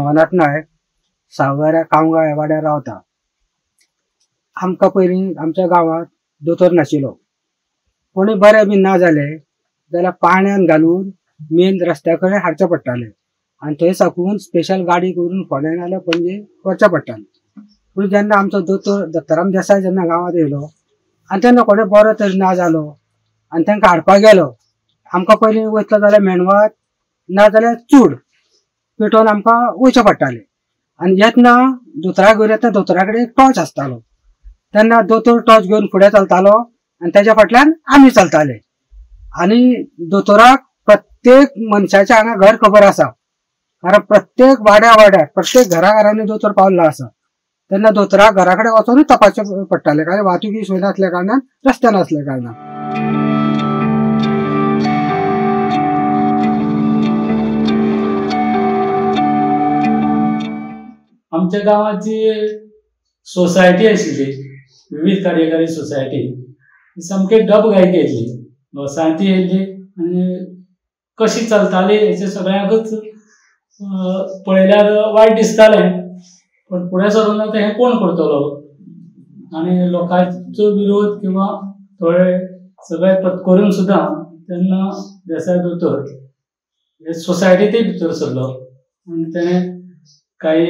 नवनाथ नायक सावगाऱ्या कामगार वाड्यार रावता। आमकां पयलीं आमच्या गांवांत दोतोर नाशिल्लो, कोणी बरे बी ना जाले जाल्यार पाण्यान घालून मेन रस्त्या कडेन हाडचे पडटाले आनी थंय साकून स्पेशल गाडी करून फोंड्या नाल्यार पणजे व्हरचें पडटालें। पूण जेन्ना आमचो दोतोर दत्ताराम देसाय जेन्ना गांवांत येयलो आनी तेन्ना कोणें बरो तरी ना जालो आनी तांकां हाडपाक गेलो, आमकां पयलीं वयतलो जाल्यार मेणवात ना जाल्यार चूड पेटोवन आमकां वयचें पडटालें। आनी येतना दोतोरा घेवन येतना दोतोरा कडेन एक टॉर्च आसतालो, तेन्ना दोतोर टॉर्च घेवन फुडें चलतालो आनी तेज्या फाटल्यान आमी चलताले। आनी दोतोराक प्रत्येक मनशाच्या हांगा घर खबर आसा, कारण प्रत्येक वाड्यार प्रत्येक घरांनी दोतोर पावल्लो आसा। तेन्ना दोतोराक घरा कडेन वचूनच तपासचें पडटालें, कारण वाहतुकी सोय नासल्या कारणान रस्ते नासल्या कारणान। आमच्या गांवाची सोसायटी आशिल्ली, विविध कार्यकारी सोसायटी, सामके डबघायती येयल्ली, सांती येयल्ली आनी कशी चलताली हेचें सगळ्यांकच पळयल्यार वायट दिसतालें। पण फुडें सरून आतां हें कोण करतलो आनी लोकांचो विरोध किंवा थोडे सगळे पत्करून सुद्दां तेन्ना देसाय दोतोर हे सोसायटीचे भितर सरलो आनी तेणें काही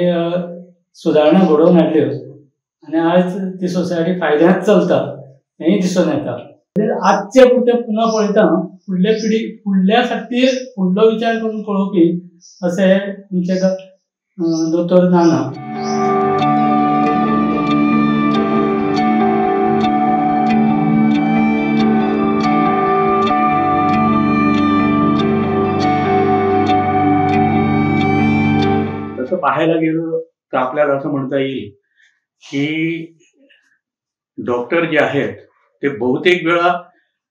सुदारणा घडोवन हाडल्यो आनी आयज ती सोसायटी फायद्यांत चलता हेंय दिसून येता। आजचे पुरते पुन्हा पळयता फुडले पिढी फुडल्या खातीर फुडलो विचार करून पळोवपी अशें तुमचे दोतोर नाना। तसं पाहायला गेलं तर आपल्याला असं म्हणता येईल की डॉक्टर जे आहेत ते बहुतेक वेळा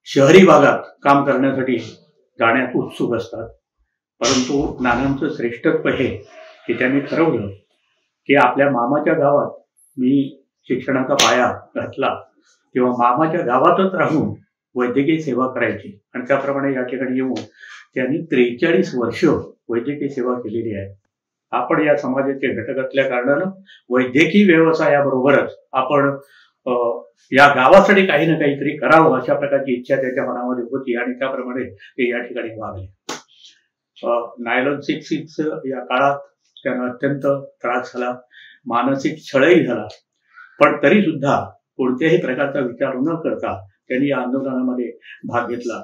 शहरी भागात काम करण्यासाठी जाण्यास उत्सुक असतात, परंतु नानांचं श्रेष्ठत्व हे की त्यांनी ठरवलं की आपल्या मामाच्या गावात मी शिक्षणाचा पाया घातला किंवा मामाच्या गावातच राहून वैद्यकीय सेवा करायची आणि त्याप्रमाणे या ठिकाणी येऊन त्यांनी 43 वर्ष वैद्यकीय सेवा केलेली आहे। आपण या समाजाचे घटक असल्या कारणानं वैद्यकीय व्यवसायाबरोबरच आपण या गावासाठी काही ना काहीतरी करावं अशा प्रकारची इच्छा त्याच्या मनामध्ये होती आणि त्याप्रमाणे ते या ठिकाणी वागले। नायलॉन 6 या काळात त्यांना अत्यंत त्रास झाला, मानसिक छळही झाला, पण तरी सुद्धा कोणत्याही प्रकारचा विचार न करता त्यांनी या आंदोलनामध्ये भाग घेतला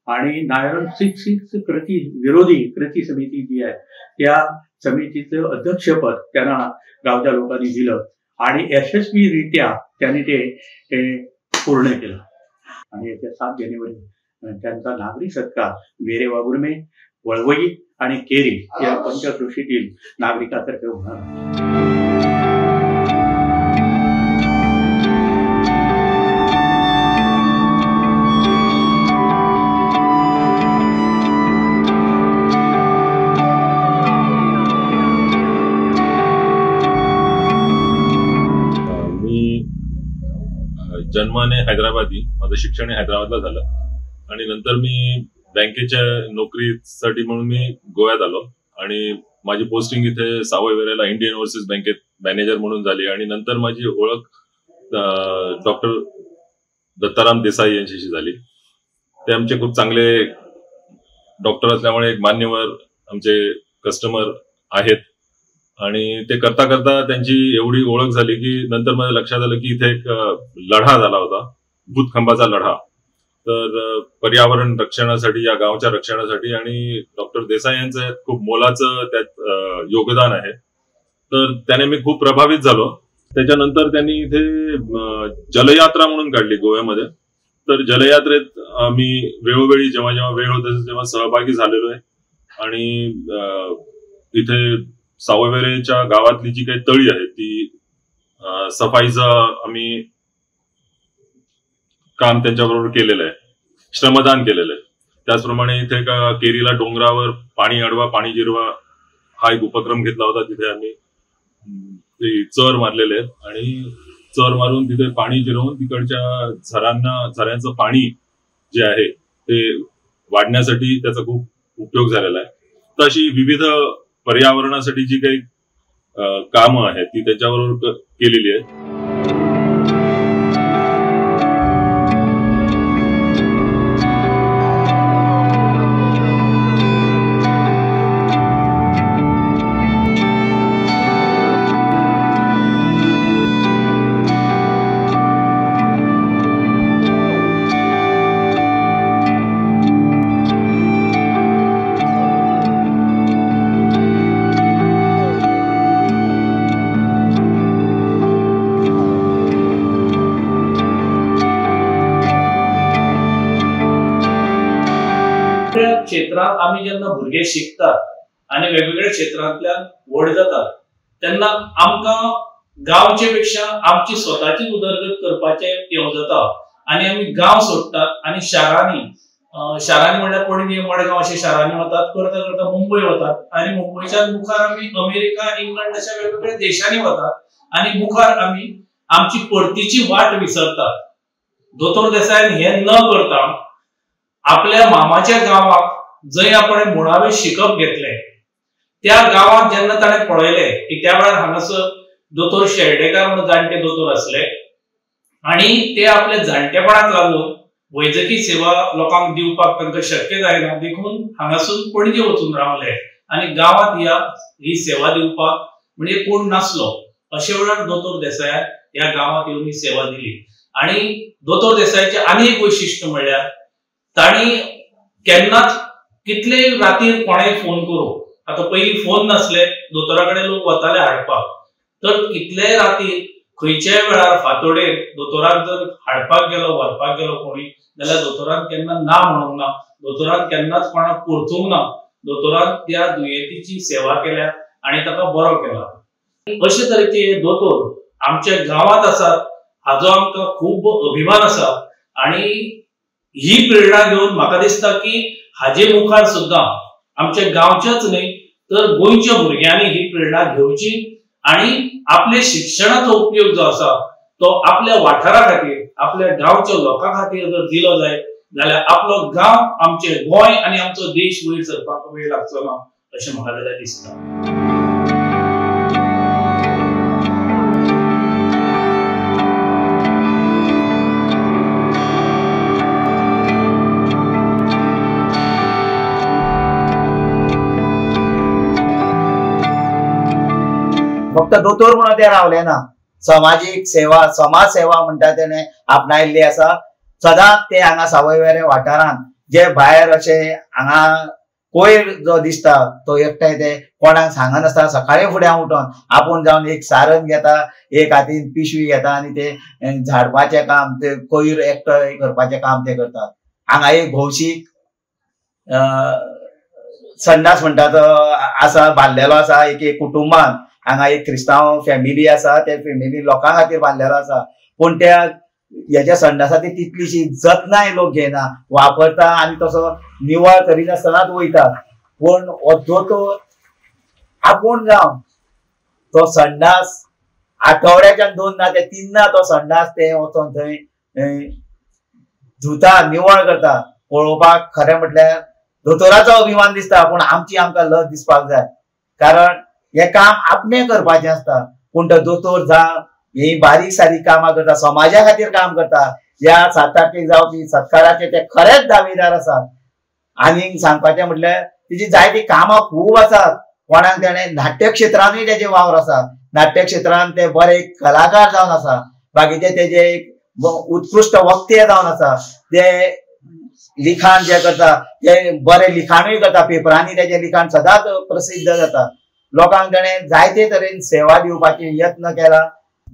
आणि नायलॉन 6 कृती विरोधी कृती समिती जी आहे त्या समितीचं अध्यक्षपद त्यांना गावच्या लोकांनी दिलं आणि यशस्वीरित्या त्यांनी ते पूर्ण केलं आणि येत्या 7 जानेवारी त्यांचा नागरी सत्कार वेरे वाघुर्मे, वळवई आणि केरी या पंचक्रोशीतील नागरिकांतर्फे होणार। जन्माने हैदराबादी, माझं शिक्षण हैदराबादला झालं आणि नंतर मी बँकेच्या नोकरीसाठी म्हणून मी गोव्यात आलो आणि माझी पोस्टिंग इथे सावय वेरेला इंडियन ओव्हरसीज बँकेत मॅनेजर म्हणून झाली आणि नंतर माझी ओळख डॉक्टर दत्ताराम देसाई यांच्याशी झाली। ते आमचे खूप चांगले डॉक्टर असल्यामुळे एक मान्यवर आमचे कस्टमर आहेत आणि ते करता करता त्यांची एवढी ओळख झाली की नंतर माझ्या लक्षात आलं की इथे एक लढा झाला होता, भूतखंबाचा लढा, तर पर्यावरण रक्षणासाठी या गावच्या रक्षणासाठी आणि डॉक्टर देसाई यांचं खूप मोलाचं त्यात योगदान आहे। तर त्याने मी खूप प्रभावित झालो। त्याच्यानंतर त्यांनी इथे जलयात्रा म्हणून काढली गोव्यामध्ये, तर जलयात्रेत मी वेळोवेळी जेव्हा जेव्हा वेळ होते तेव्हा सहभागी झालेलो आहे आणि इथे सावयवेरेच्या गावातली जी काही तळी आहे ती सफाईचं आम्ही काम त्यांच्याबरोबर केलेलं आहे, श्रमदान केलेलं आहे। त्याचप्रमाणे इथे केरीला डोंगरावर पाणी अडवा पाणी जिरवा हा एक उपक्रम घेतला होता, तिथे आम्ही ते चर मारलेले आहेत आणि चर मारून तिथे पाणी जिरवून तिकडच्या झऱ्यांचं पाणी जे आहे ते वाढण्यासाठी त्याचा खूप उपयोग झालेला आहे। तर अशी विविध पर्यावरणासाठी जी काही कामं आहेत ती त्यांच्याबरोबर केलेली आहेत. क्षेत्रात आम्ही जेन्ना भुरगे शिकतात आणि वेगवेगळ्या क्षेत्रांतल्यान व्हड जातात तेन्ना आमकां गांवचे पेक्षा आमची स्वताची उदरगत करपाचे येव जाता आणि आमी गांव सोडटात आणि शारांनी म्हणल्यार पणजी मडगांव अशा शारांनी वतात, करता करता मुंबय वतात आणि मुंबयच्या मुखार आमी अमेरिका, इंग्लंड अशा वेगवेगळ्या देशांनी वतात आणि मुखार आमी आमची परतीची वाट विसरतात. दोतोर देसाईन हे न करता आपल्या मामाच्या गावात जंय आपण मुळावे शिकप घेतले त्या गावात जेन्ना ताणें पळयले की त्या वेळार हांगासर दोतोर शेर्डेकार म्हणून जाणटे दोतोर असले आणि ते आपल्या जाणटेपणाक लागून वैजकी सेवा लोकांक दिवपाक तांकां शक्य जायना देखून हांगासून पणजे वचून रावले आणि गावात ही सेवा दिवपाक म्हणजे कोण नासलो. अशे वेळार दोतोर देसायान ह्या गावात येवन ही सेवा दिली. आणि दोतोर देसाईचे आनी एक वैशिष्ट्य म्हणल्यार ताणी केन्नाच कितले रातीर कोणाय फोन करूं, आता पयलीं फोन नासले, दोतोरा कडेन लोक वताले हाडपाक, तर कितले रातीर खंयच्याय वेळार फांतोडेर दोतोराक जर हाडपाक गेलो व्हरपाक गेलो कोणी जाल्यार दोतोरान केन्ना ना म्हणूंक ना, दोतोरान केन्नाच कोणाक परतूंक ना. दोतोरान त्या दुयेंतीची सेवा केल्या आणि ताका बरो केला. अशे तरेचे दोतोर आमच्या गावात आसात हाजो आमकां खूब अभिमान आसा आणि ही प्रेरणा घेऊन म्हाका दिसता की हाजे मुखार सुद्धा आमच्या गांवच्याच न्हय तर गोंयच्या भुरग्यांनी ही प्रेरणा घेवची आणि आपल्या शिक्षणाचो उपयोग जो आसा तो आपल्या वाठारा खातीर, आपल्या गांवच्या लोकां खातीर जर दिलो जायत जाल्यार आपलो गांव, आमचे गोंय आणि आमचो देश वयर सरपाक वेळ लागचो ना अशें म्हाका जाल्यार दिसता. फक्त दोतोर म्हणून ते रावले ना, सामाजिक सेवा, समाज सेवा म्हणटा तेणे आपणायल्ली आसा. सदांच ते हांगा सावयवेरें वाठारांत जे भायर अशे हांगा कोयर जो दिसता तो एकठांय ते कोणाक सांगनासता सकाळी फुडें उठोन आपूण जावन एक सारण घेता, एक हातीन पिशवी घेता आणि ते झाडपाचें काम, ते कोयर एकठांय करपाचें काम ते करता. हांगा एक भौशीक संडास म्हणटा तो आसा, बांदलेलो आसा एक कुटुंबान. हांगा एक क्रिस्तांव फॅमिली आसा, त्या फॅमिली लोकां खातीर बांदलेलो आसा, पूण त्या हेच्या संडासाची तितलीशी जतनाय लोक घेना, वापरता आणि तसो निवळ करिनासतनाच वयता. पूण हो दोतोर आपूण जावन तो संडास आठवड्याच्यान 2 ना ते 3 ना तो संडास ते वचोन थंय धुता, निवळ करता. पळोवपाक खरें म्हटल्यार दोतोराचो अभिमान दिसता, पूण आमकां लज दिसपाक जाय, कारण हे काम आपणे करपाचें आसता. पूण तो दोतोर ही बारीक सारीक कामां करता, समाजा खातीर काम करता. ह्या 7 तारखेक जावपी सत्काराचे ते खरेच दावेदार आसात. आनीक सांगपाचें म्हटल्यार तेजी जायती कामां खूब आसात. कोणाक तेणें नाट्य क्षेत्रांतूय तेजे वावर आसा, नाट्य क्षेत्रांत ते बरे कलाकार जावन आसा, बाकीचे तेजे एक उत्कृश्ट वक्ते जावन आसा. ते लिखाण जे करता ते बरे लिखाणूय करता, पेपरांनी तेजे लिखाण सदांच प्रसिद्ध जाता. लोकांक तेणें जायते तरेन सेवा दिवपाचे यत्न केला.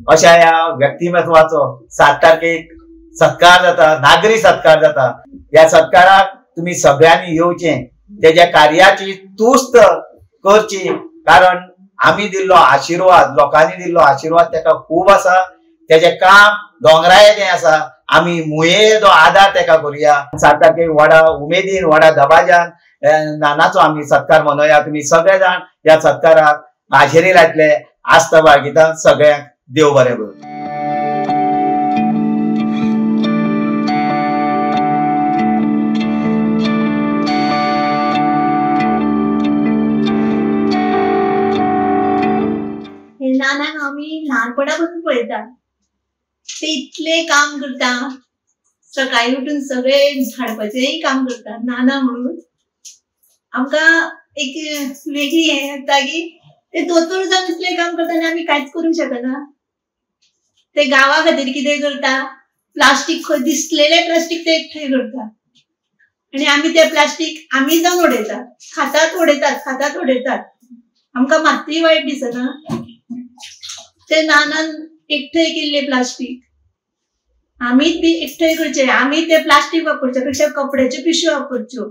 अशा ह्या व्यक्तिमत्वाचो 7 तारखेक सत्कार जाता, नागरी सत्कार जाता. ह्या सत्काराक तुम्ही सगळ्यांनी येवचें, तेज्या कार्याची तुस्त करची, कारण आमी दिल्लो आशिर्वाद, लोकांनी दिल्लो आशिर्वाद तेका खूब आसा. तेजें काम दोंगरायेचें आसा. आमी मुयेचो आदार तेका करुया. 7 तारखेक व्हडा उमेदीन, व्हडा दबाज्यान नानाचो आमी सत्कार मनोवया. तुम्ही सगळे जाण ह्या सत्काराक हाजेरी लायतले आस्त बाळगिता. सगळ्यांक देव बरें करूं. नानाक पळयता ते इतले काम करता, सकाळी उठून सगळे हाडपाचेंय काम करता नाना म्हणून. आमकां एक वेगळी हे येता की ते दोतोर जावन इतले काम करता आनी आमी कांयच करूंक शकना. ते गांवा खातीर कितें करता, प्लास्टीक खंय दिसलेले प्लास्टीक ते एकठांय करता आनी आमी ते प्लास्टीक आमी जावन उडयतात, खातात उडयतात. आमकां मात्तूय वायट दिसना. ते नानान एकठांय केल्ले प्लास्टीक आमीच बी एकठांय करचे, आमी ते प्लास्टीक वापरच्या पेक्षा कपड्याच्यो पिशव्यो वापरच्यो.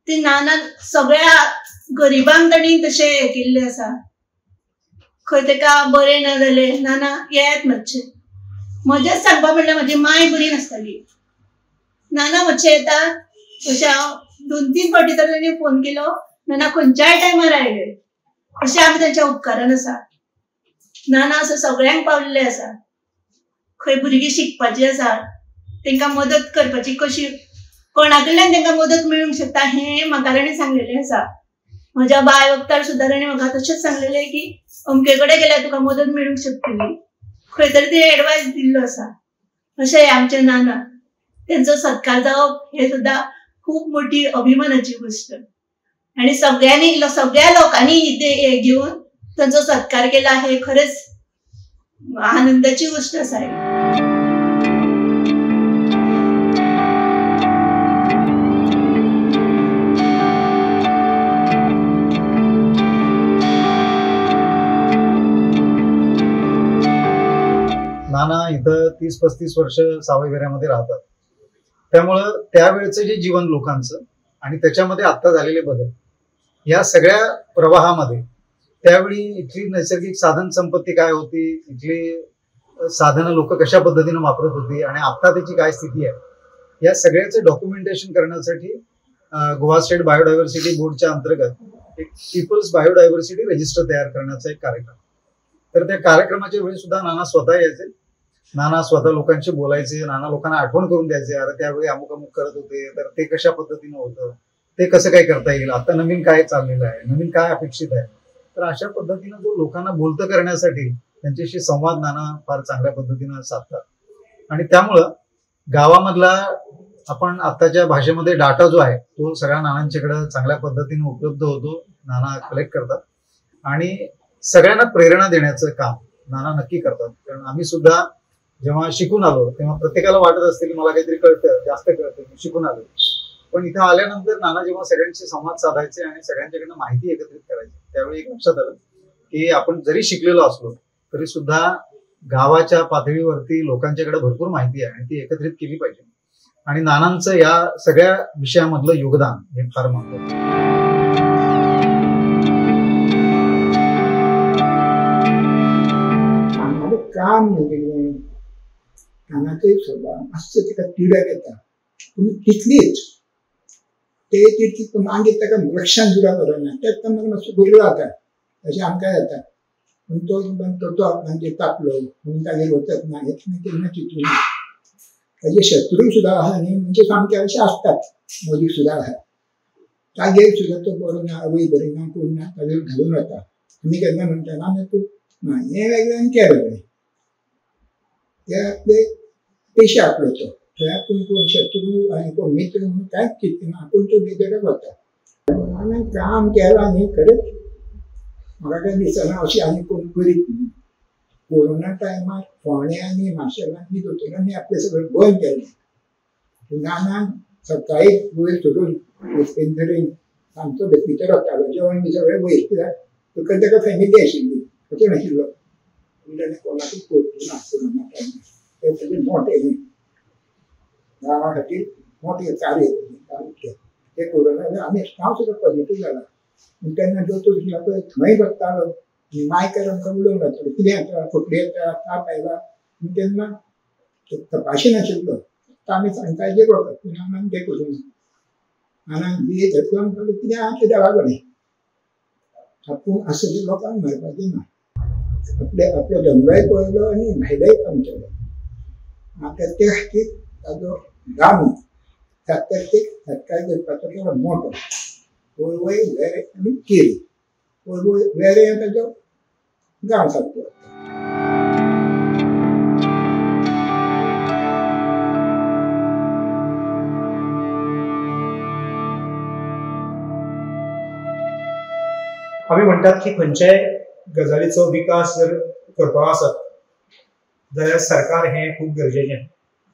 ते नानान सगळ्या गरिबांक ताणी तशें हे केल्ले आसा. खंय ताका बरें ना जालें, नाना येयात मातशे. मजाच सांगपा म्हणल्यार म्हाजी माय बरी नासताली, नाना मातशे येतात. अशें हांव 2-3 फावटी तर ताणी फोन केलो, नाना खंयच्याय टायमार आयले. अशें आमी तांच्या उपकारान आसा. नाना असो सगळ्यांक पावलेले आसा. खंय भुरगीं शिकपाची आसा तांकां मदत करपाची, कशी कोणा कडल्यान तांकां मदत मेळूंक शकता हें म्हाका ताणें सांगलेलें आसा. म्हज्या बाय वक्तार सुद्दां ताणें म्हाका तशेंच सांगलेलें की अमके कडेन गेल्यार तुका मदत मेळूंक शकतली. खंय तरी ते एडवायस दिल्लो आसा. अशें आमचे नाना, तेंचो सत्कार जावप हें सुद्दां खूब मोठी अभिमानाची गोश्ट. आनी सगळ्या लोकांनी हे घेवन तांचो सत्कार केला हे खरेंच आनंदाची गोष्ट आसा. नाना इथं 30-35 वर्ष सावयवेऱ्यामध्ये राहतात. त्यामुळं त्यावेळेचं जे जीवन लोकांचं आणि त्याच्यामध्ये आता झालेले बदल, या सगळ्या प्रवाहामध्ये त्यावेळी इथली नैसर्गिक साधन संपत्ती काय होती, इथली साधनं लोक कशा पद्धतीनं वापरत होती आणि आता त्याची काय स्थिती आहे, या सगळ्याचं डॉक्युमेंटेशन करण्यासाठी गोवा स्टेट बायोडायव्हर्सिटी बोर्डच्या अंतर्गत एक पीपल्स बायोडायव्हर्सिटी रजिस्टर तयार करण्याचा एक कार्यक्रम. तर त्या कार्यक्रमाच्या वेळी सुद्धा नाना स्वतः यायचे, नाना स्वतः लोकांशी बोलायचे, नाना लोकांना आठवण करून द्यायचे, अरे त्यावेळी अमुक अमुक करत होते, तर ते कशा पद्धतीनं होतं, ते कसं काय करता येईल, आता नवीन काय चाललेलं आहे, नवीन काय अपेक्षित आहे. तर अशा पद्धतीनं जो लोकांना बोलतं करण्यासाठी त्यांच्याशी संवाद नाना फार चांगल्या पद्धतीनं साधतात. आणि त्यामुळं गावामधला आपण आताच्या भाषेमध्ये डाटा जो आहे तो सगळ्या नानांच्याकडे चांगल्या पद्धतीने उपलब्ध होतो. नाना कलेक्ट करतात आणि सगळ्यांना प्रेरणा देण्याचं काम नाना नक्की करतात. कारण आम्ही सुद्धा जेव्हा शिकून आलो तेव्हा प्रत्येकाला वाटत असते की मला काहीतरी कळतं, जास्त कळतं, मी शिकून आलो. पण इथं आल्यानंतर नाना जेव्हा सगळ्यांशी संवाद साधायचे आणि सगळ्यांच्याकडनं माहिती एकत्रित करायची, त्यावेळी एक लक्षात आलं की आपण जरी शिकलेलो असलो तरी सुद्धा गावाच्या पातळीवरती लोकांच्याकडे भरपूर माहिती आहे आणि ती एकत्रित केली पाहिजे. आणि नानांचं या सगळ्या विषयामधलं योगदान हे फार महत्त्वाचं. काम म्हणजे कानाचे स्वभाव असं तिका तिडक येता, पूण तितलीच ते तितली मागीर ताका वृक्षान जुडा करना, तेच ताका मातसो गुरु जाता तशें आमकां येता. पूण तो मागीर तापलो म्हणून तागेर वचत ना, हें केन्ना चिंतून ना. ताजे शत्रू सुद्दां आहा न्ही, म्हणजे सामके अशें आसतात, मोदी सुद्दां आहा. तागेर सुद्दां तो बरो ना, आवय बरी ना, कोण ना, तागेर घालून वता. आमी केन्ना म्हणटा ना तूं ना हें वेगळें आनी तें वेगळें. ते आपले पेशे आपलो तो, थंय आपूण कोण शत्रू आनी कोण मित्र म्हणून कांयच चिंतना, आपूण तो बेगडक वता. आनी काम केलां न्ही खरेंच म्हाका काय दिसना अशी आनी कोण करीत न्ही. कोरोना टायमार फोंड्या आनी माशेलांनी दोतोरांनी आपलें सगळें बंद केलें. नानान सकाळी वयर सोडून वचपेन आमचो भितर वतालो, जेवण बी सगळें वयर, कित्याक तुका ताका फॅमिली आशिल्ली, खंयचो नाशिल्लो. कोणाकूच करचो ना कोरोना टायमार. ते सगळें मोठें गांवा खातीर मोठें कार्य केलें. ते कोरोना आमी हांव सुद्दां पॉझिटीव जाला. तेन्ना दोतोर सुद्दां थंय बसतालो आनी मायकार आमकां उलोवंक लागतालो, कितें येता, खोकली येता, ताप आयला. तेन्ना तपाशी नाशिल्लो, आमी सांगता हेजेर वतात, पूण आमी तें करूं ना. आनी बी घेतलो म्हणटालो कितें आहा तें देवा कडेन. आपूण असले लोकांक मारपाचें ना. आपलो धंदोय पळयलो आनी भायलोय काम केलो. आतां ते खातीर ताजो गांव सत्कार करपाचो केलो मोठो. वयर वेरे आनी केरी, वेरे ताजो गांव सारको. आमी म्हणटात की खंयच्याय गजालीचो विकास जर करपाचो आसत जाल्यार सरकार हे खूब गरजेचें.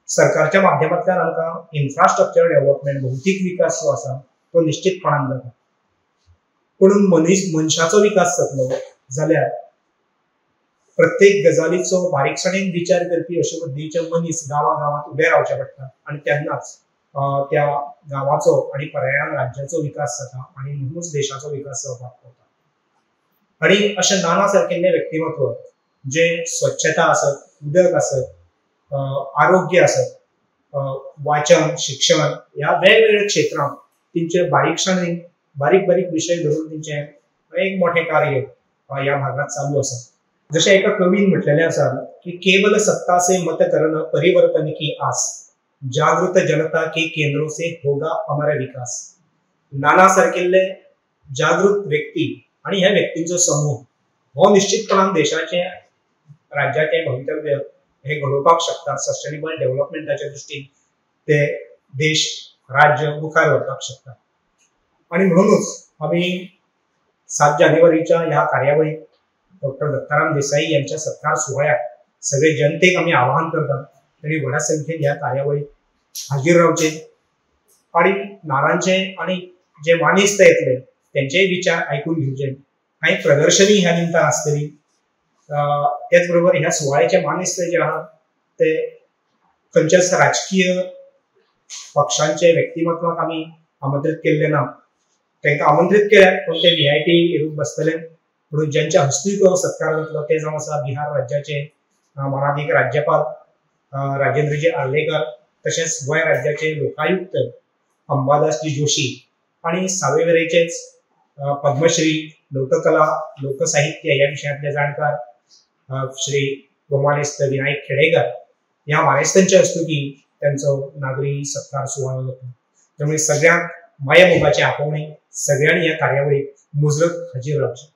सरकारच्या माध्यमांतल्यान आमकां इन्फ्रास्ट्रक्चर डेव्हलपमेंट भौतीक विकास जो आसा तो निश्चितपणान जाता. पूण मनशाचो विकास जातलो जाल्यार प्रत्येक गजालीचो बारीकसाणेन विचार करपी अशे पद्दतीचे मनीस गांवांत उबे रावचे पडटा आनी तेन्नाच त्या गांवाचो आनी पर्यायान राज्याचो विकास जाता आनी म्हणूनच देशाचो विकास जावपाक पावता. आनी अशें नाना सारकिल्लें व्यक्तिमत्व जे स्वच्छता आसत, उदक आसत, आरोग्य आसत, वाचन, शिक्षण ह्या वेगवेगळ्या क्षेत्रांत तेंचे बारीकसाणेन बारीक बारीक विशय धरून तेंचें एक मोठें कार्य ह्या भागात चालू आसा. जशें एका कवीन म्हटलेलें आसा की केवल सत्ता से मत करना परिवर्तन की आस, जागृत जनता के केंद्रों से होगा हमारा विकास. नाना सारकिल्ले जागृत व्यक्ती आणि ह्या व्यक्तींचो समूह हो निश्चितपणान देशाचे राज्याचे भवितव्य हे घडोवपाक शकता. सस्टेनेबल डेव्हलपमेंटाच्या दृश्टीन ते देश राज्य मुखार व्हरपाक शकता. आणि म्हणूनच आम्ही 7 जानेवारीच्या ह्या कार्यावळीत डॉक्टर दत्ताराम देसाई यांच्या सत्कार सोहळ्यात सगळे जनतेक आम्ही आवाहन करतात त्यांनी व्हड्या संख्येन ह्या कार्यावळीत हाजीर रावचे आणि नारांचे आणि जे मानिस्त येतले त्यांचे विचार ऐकून घेवचे. काही प्रदर्शनी ह्या निमतान आसतली. त्याच बरोबर ह्या सुवाळ्याचे मानिस्त जे आहात ते खंयच्याच राजकीय पक्षांचे व्यक्तिमत्वाक आम्ही आमंत्रित केल्ले ना. तांकां आमंत्रित केल्यात पण ते VIP येवून बसतले. म्हणून ज्यांच्या हस्ती तो सत्कार जातलो ते जावन आसा बिहार राज्याचे माननीय राज्यपाल राजेंद्रजी आर्लेकर, तशेंच गोंय राज्याचे लोकायुक्त अंबादासजी जोशी आणि सावयवेरेचेच पद्मश्री लोककला लोकसाहित्य या विशयांतले जाणकार श्री गोमानेस्त विनायक खेडेकर ह्या मानेस्तांच्या हस्तुकी त्यांचो नागरी सत्कार सुवाळो जातलो. त्यामुळे सगळ्यांक माया मोगाचे आपोवणे सगळ्यांनी ह्या कार्यावळीक मुजरत हाजीर रावचे.